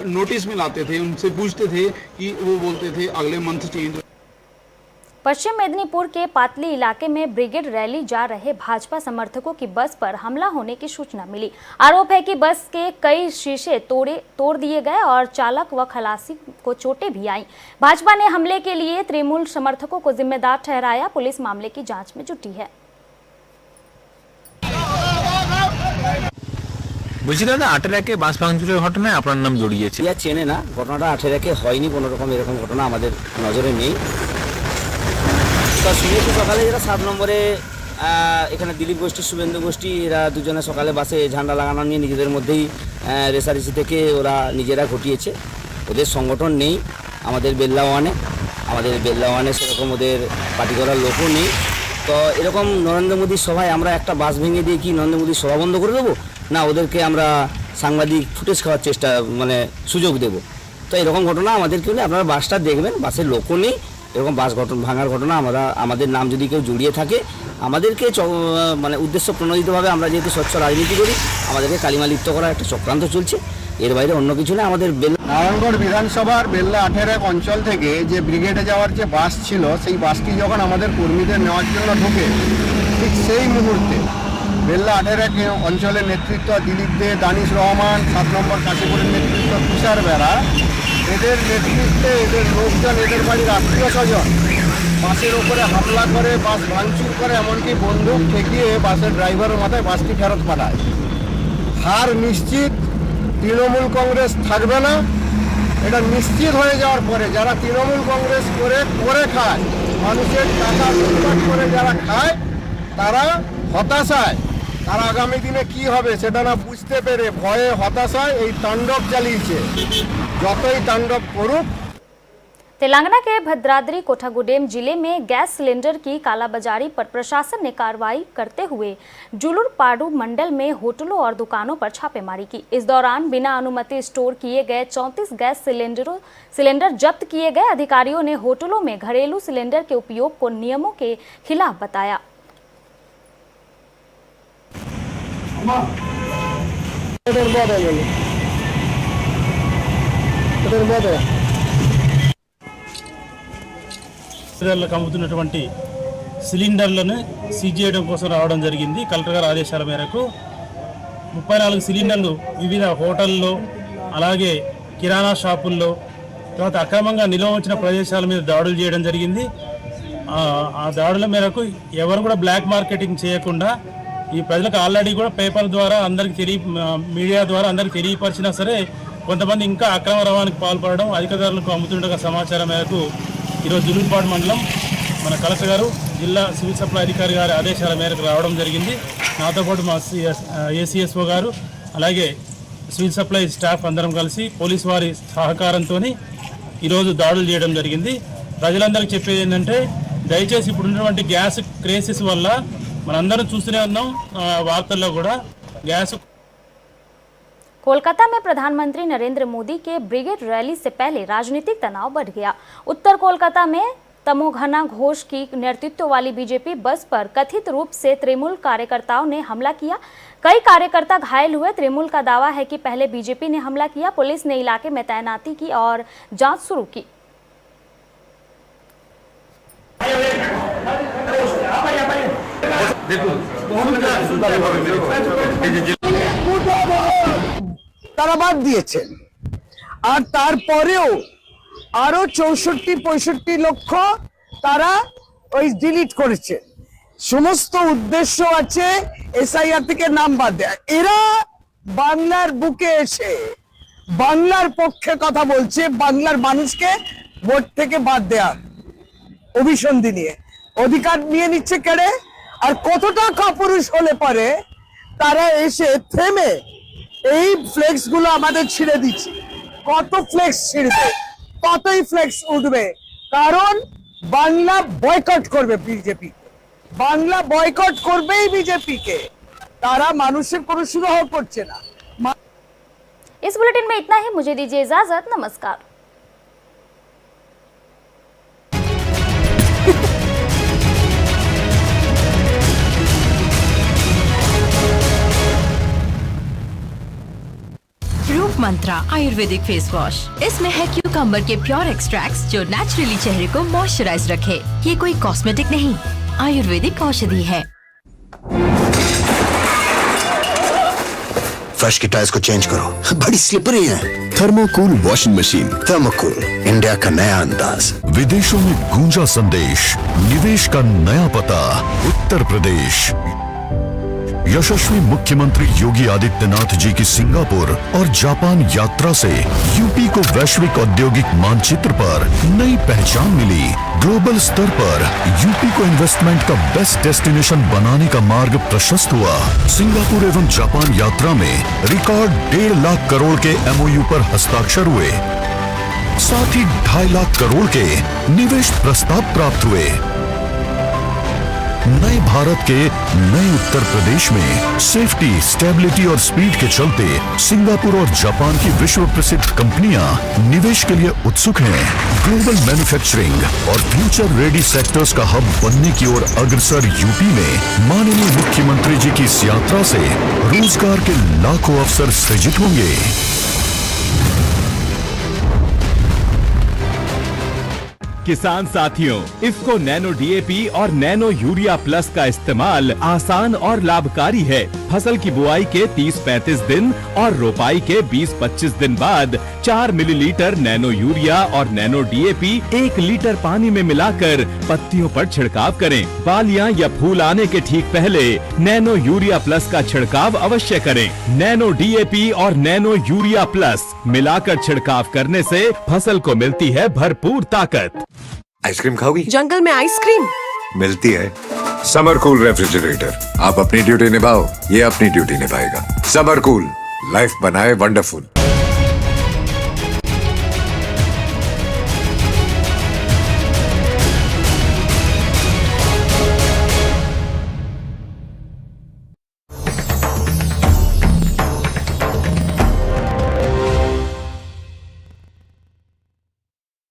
नोटिस में लाते थे, उनसे पूछते थे कि वो बोलते थे अगले मंथ चेंज। पश्चिम मेदिनीपुर के पातली इलाके में ब्रिगेड रैली जा रहे भाजपा समर्थकों की बस पर हमला होने की सूचना मिली। आरोप है कि बस के कई शीशे तोड़ दिए गए और चालक व खलासी को चोटें भी आईं। भाजपा ने हमले के लिए तृणमूल समर्थकों को जिम्मेदार ठहराया। पुलिस मामले की जांच में जुटी है। দাদা আটেরাকে বাস ভাঙচুরের ঘটনায় আপনার নাম জড়িয়েছে। ইয়া চেনে না, ঘটনাটা আটেরাকে হয়নি, কোনো রকম এরকম ঘটনা আমাদের নজরে নেই। তো শুনেছি সকালে যারা 7 নম্বরে এখানে দিলীপ গোষ্ঠী, শুভেন্দু গোষ্ঠী, এরা দুজনে সকালে বাসে ঝান্ডা লাগানো নিয়ে নিজেদের মধ্যেই রেসারেসি থেকে ওরা নিজেরা ঘটিয়েছে। ওদের সংগঠন নেই আমাদের বেল্লাওয়ানে সেরকম ওদের পার্টি করার লোকও নেই। তো এরকম নরেন্দ্র মোদীর সভায় আমরা একটা বাস ভেঙে দিয়ে কি নরেন্দ্র মোদীর সভা বন্ধ করে দেবো? না, ওদেরকে আমরা সাংবাদিক ফুটেজ খাওয়ার চেষ্টা সুযোগ দেব? তো এরকম ঘটনা আমাদের কেউ নেই। আপনারা বাসটা দেখবেন, বাসের লোকও নেই। এরকম বাস ভাঙার ঘটনা আমাদের নাম যদি কেউ জড়িয়ে থাকে, আমাদেরকে উদ্দেশ্য প্রণোদিতভাবে, আমরা যেহেতু স্বচ্ছ রাজনীতি করি, আমাদেরকে কালিমা লিপ্ত করার একটা চক্রান্ত চলছে, এর বাইরে অন্য কিছু না। আমাদের নারায়ণগড় বিধানসভার বেল্লা 18 অঞ্চল থেকে যে ব্রিগেডে যাওয়ার যে বাস ছিল, সেই বাসটি যখন আমাদের কর্মীদের নেওয়ার জন্য ঢোকে, ঠিক সেই মুহূর্তে বেল্লা 18 অঞ্চলের নেতৃত্ব দিলীপ দে, দানিশ রহমান, 7 নম্বর কাশীপুরের নেতৃত্ব তুষার বেড়া, এদের নেতৃত্বে এদের লোকজন, এদের বাড়ির আত্মীয় স্বজন বাসের ওপরে হামলা করে, বাস ভাঙচুর করে, এমনকি বন্দুক ঠেকিয়ে বাসের ড্রাইভারের মাথায় বাসটি ফেরত পাঠায়। হার নিশ্চিত, তৃণমূল কংগ্রেস থাকবে না। এটা নিশ্চিত হয়ে যাওয়ার পরে যারা তৃণমূল কংগ্রেস করে খায়, মানুষের টাকা লুটপাট করে যারা খায়, তারা হতাশায়, তারা আগামী দিনে কি হবে সেটা না বুঝতে পেরে ভয়ে হতাশায় এই তাণ্ডব চালিয়েছে। যতই तांडव करूं। तेलंगाना के भद्राद्री कोठागुडेम जिले में गैस सिलेंडर की कालाबाजारी पर प्रशासन ने कार्रवाई करते हुए जुलूरपाडू मंडल में होटलों और दुकानों पर छापेमारी की। इस दौरान बिना अनुमति स्टोर किए गए 34 गैस सिलेंडर जब्त किए गए। अधिकारियों ने होटलों में घरेलू सिलेंडर के उपयोग को नियमों के खिलाफ बताया। అమ్ముతున్నటువంటి సిలిండర్లను సీజ్ చేయడం కోసం రావడం జరిగింది. కలెక్టర్ గారి ఆదేశాల మేరకు 34 సిలిండర్లు వివిధ హోటల్లో, అలాగే కిరాణా షాపుల్లో, తర్వాత అక్రమంగా నిల్వ ఉంచిన ప్రదేశాల మీద దాడులు చేయడం జరిగింది. ఆ దాడుల మేరకు ఎవరు కూడా బ్లాక్ మార్కెటింగ్ చేయకుండా, ఈ ప్రజలకు ఆల్రెడీ కూడా పేపర్ ద్వారా అందరికీ మీడియా ద్వారా అందరికీ తెలియపరిచినా సరే కొంతమంది ఇంకా అక్రమ రవాణాకు పాల్పడడం, అధికారులకు అమ్ముతుండగా సమాచారం మేరకు ఈరోజు జులూర్పాడు మండలం మన కలెక్టర్ గారు, జిల్లా సివిల్ సప్లై అధికారి గారి ఆదేశాల మేరకు రావడం జరిగింది. నాతో పాటు మా ఏసీఎస్ఓ గారు, అలాగే సివిల్ సప్లై స్టాఫ్ అందరం కలిసి పోలీసు వారి సహకారంతో ఈరోజు దాడులు చేయడం జరిగింది. ప్రజలందరికీ చెప్పేది ఏంటంటే, దయచేసి ఇప్పుడున్నటువంటి గ్యాస్ క్రైసిస్ వల్ల మనందరం చూస్తూనే ఉన్నాం వార్తల్లో కూడా గ్యాస్। कोलकाता में प्रधानमंत्री नरेंद्र मोदी के ब्रिगेड रैली से पहले राजनीतिक तनाव बढ़ गया। उत्तर कोलकाता में तमोघना घोष की नेतृत्व वाली बीजेपी बस पर कथित रूप से तृणमूल कार्यकर्ताओं ने हमला किया। कई कार्यकर्ता घायल हुए। तृणमूल का दावा है कि पहले बीजेपी ने हमला किया। पुलिस ने इलाके में तैनाती की और जांच शुरू की। তারা বাদ দিয়েছেন, আর তারপরেও আরো 64-65 লক্ষ তারা ওই ডিলিট করেছে। সমস্ত উদ্দেশ্য আছে এসআইআর থেকে নাম বাদ দেয়া। এরা বাংলার বুকে এসে বাংলার পক্ষে কথা বলছে, বাংলার মানুষকে ভোট থেকে বাদ দেয়া অভিসন্ধি নিয়ে অধিকার নিয়ে নিচ্ছে কেড়ে। আর কতটা কাপুরুষ হলে পারে তারা এসে থেমে এই ফ্লেক্স গুলো আমাদের ছিঁড়ে দিচ্ছে। কত ফ্লেক্স ছিঁড়বে, কতই ফ্লেক্স উঠবে, কারণ বাংলা বয়কট করবে বিজেপি, বাংলা বয়কট করবেই বিজেপিকে। তারা মানুষের কোনো সুরাহ করছে না। इस बुलेटिन में इतना ही। मुझे दीजिए इजाजत। नमस्कार। रूप मंत्रा आयुर्वेदिक फेस वॉश। इसमें है क्यूकम्बर के प्योर एक्सट्रैक्ट्स जो नेचुरली चेहरे को मॉइस्चराइज रखे। ये कोई कॉस्मेटिक नहीं, आयुर्वेदिक औषधि है। फर्श के टाइल्स को चेंज करो, बड़ी स्लिपरी है। थर्मोकूल वॉशिंग मशीन। थर्मोकूल, इंडिया का नया अंदाज। विदेशों में गूंजा संदेश, निवेश का नया पता, उत्तर प्रदेश। यशस्वी मुख्यमंत्री योगी आदित्यनाथ जी की सिंगापुर और जापान यात्रा से यूपी को वैश्विक औद्योगिक मानचित्र पर नई पहचान मिली। ग्लोबल स्तर पर यूपी को इन्वेस्टमेंट का बेस्ट डेस्टिनेशन बनाने का मार्ग प्रशस्त हुआ। सिंगापुर एवं जापान यात्रा में रिकॉर्ड 1.5 लाख करोड़ के MOU पर हस्ताक्षर हुए। साथ ही 2.5 लाख करोड़ के निवेश प्रस्ताव प्राप्त हुए। नए भारत के नए उत्तर प्रदेश में सेफ्टी, स्टेबिलिटी और स्पीड के चलते सिंगापुर और जापान की विश्व प्रसिद्ध कंपनियां निवेश के लिए उत्सुक हैं। ग्लोबल मैन्युफैक्चरिंग और फ्यूचर रेडी सेक्टर्स का हब बनने की ओर अग्रसर यूपी में माननीय मुख्यमंत्री जी की इस यात्रा से रोजगार के लाखों अवसर सृजित होंगे। किसान साथियों, इफ्को नैनो DAP और नैनो यूरिया प्लस का इस्तेमाल आसान और लाभकारी है। फसल की बुआई के 30-35 दिन और रोपाई के 20-25 दिन बाद 4 मिलीलीटर नैनो यूरिया और नैनो DAP 1 लीटर पानी में मिलाकर पत्तियों पर छिड़काव करें। बालियां या फूल आने के ठीक पहले नैनो यूरिया प्लस का छिड़काव अवश्य करें। नैनो DAP और नैनो यूरिया प्लस मिलाकर छिड़काव करने से फसल को मिलती है भरपूर ताकत। आइसक्रीम खाओगी? जंगल में आइसक्रीम मिलती है। Summer cool refrigerator. आप अपनी ड्यूटी निभाओ, ये अपनी ड्यूटी निभाएगा। समर कूल, लाइफ बनाए वंडरफुल।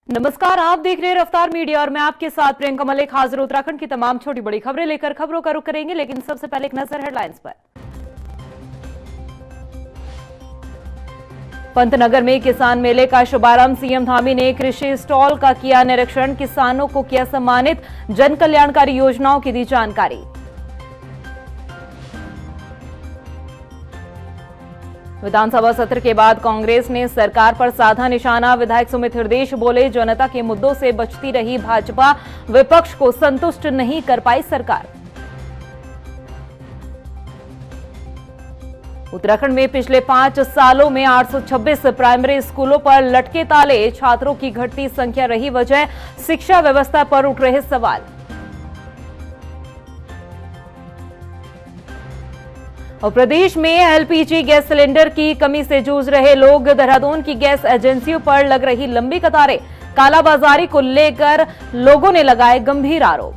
नमस्कार, आप देख रहे हैं रफ्तार मीडिया और मैं आपके साथ प्रियंका मलिक हाजिर उत्तराखंड की तमाम छोटी बड़ी खबरें लेकर खबरों का रुख करेंगे, लेकिन सबसे पहले एक नजर हेडलाइंस पर। पंतनगर में किसान मेले का शुभारंभ। सीएम धामी ने कृषि स्टॉल का किया निरीक्षण, किसानों को किया सम्मानित, जन कल्याणकारी योजनाओं की दी जानकारी। विधानसभा सत्र के बाद कांग्रेस ने सरकार पर साधा निशाना। विधायक सुमित हृदयेश बोले, जनता के मुद्दों से बचती रही भाजपा, विपक्ष को संतुष्ट नहीं कर पाई सरकार। उत्तराखंड में पिछले 5 सालों में 826 प्राइमरी स्कूलों पर लटके ताले, छात्रों की घटती संख्या रही वजह, शिक्षा व्यवस्था पर उठ रहे सवाल। और प्रदेश में LPG गैस सिलेंडर की कमी से जूझ रहे लोग, देहरादून की गैस एजेंसियों पर लग रही लंबी कतारें, कालाबाजारी को लेकर लोगों ने लगाए गंभीर आरोप।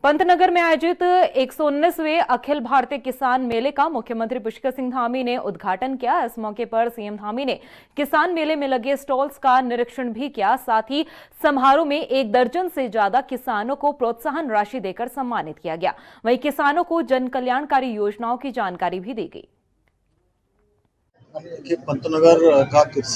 पंतनगर में आयोजित 119वें अखिल भारतीय किसान मेले का मुख्यमंत्री पुष्कर सिंह धामी ने उद्घाटन किया। इस मौके पर सीएम धामी ने किसान मेले में लगे स्टॉल्स का निरीक्षण भी किया। साथ ही समारोह में 1 दर्जन से ज्यादा किसानों को प्रोत्साहन राशि देकर सम्मानित किया गया। वहीं किसानों को जन कल्याणकारी योजनाओं की जानकारी भी दी गई। पंतनगर का कृषि